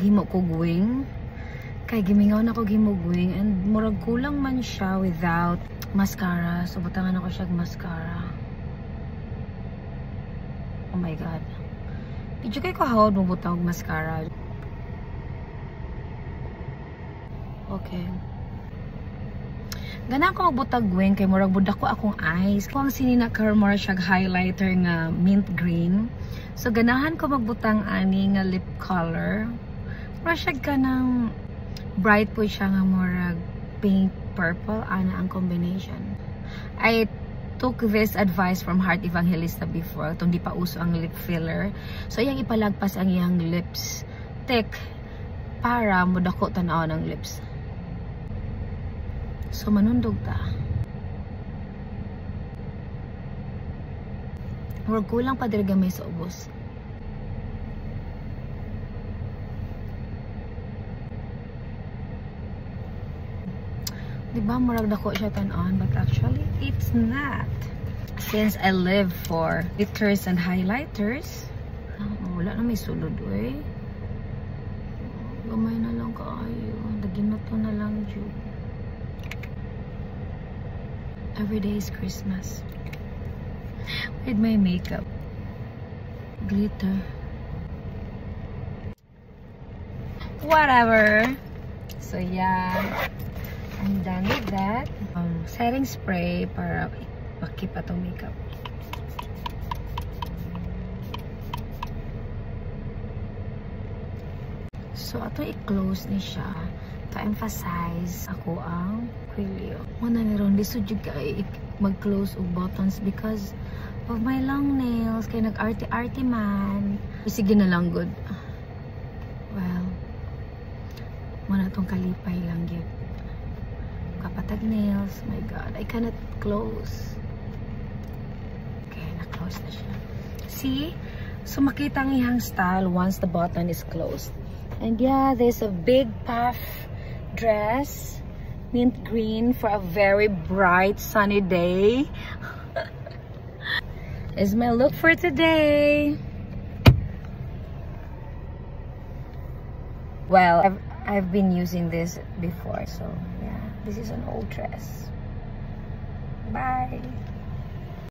maghimo ko guwing. Kay gimingaw na ko gimugwing and murag kulang man siya without mascara. So butangan ako siya mascara. Oh my god. Did kay ko hawad mo butang mascara? Okay. Gana ko magbutag guwing kay murag budak ko akong eyes. Kung ang sinina ka mura siya highlighter nga mint green. So ganahan ko magbutang ani nga lip color. Mura siya ka ng bright po siya nga murag pink purple ana ang combination. I took this advice from Heart Evangelista before tong di pa uso ang lip filler. So iyang ipalagpas ang iyang lips thick para mudako tan-aw ng lips. So manundog ta. Murag kulang pa diri gamay sa ubos. Diba murag dako siya tan-on, but actually it's not. Since I live for glitters and highlighters, wala na may sulod eh. Gamay na lang kaayo. Daginato na lang jud. Every day is Christmas. With my makeup. Glitter. Whatever. So yeah. I'm done with that. Setting spray para makip atong makeup. So ato i-close ni siya to emphasize ako ang kwilyo. Muna ni ron lisod jud kay mag-close og buttons because of my long nails kay nag-arty-arty man. Sige na lang good. Well, muna tong kalipay lang gyud. Kapatag nails. My god, I cannot close. Okay, na-close na siya. See? So makita ang ihang style once the button is closed. And yeah, there's a big puff dress. Mint green for a very bright sunny day. Is my look for today. Well, I've been using this before, so yeah. This is an old dress. Bye.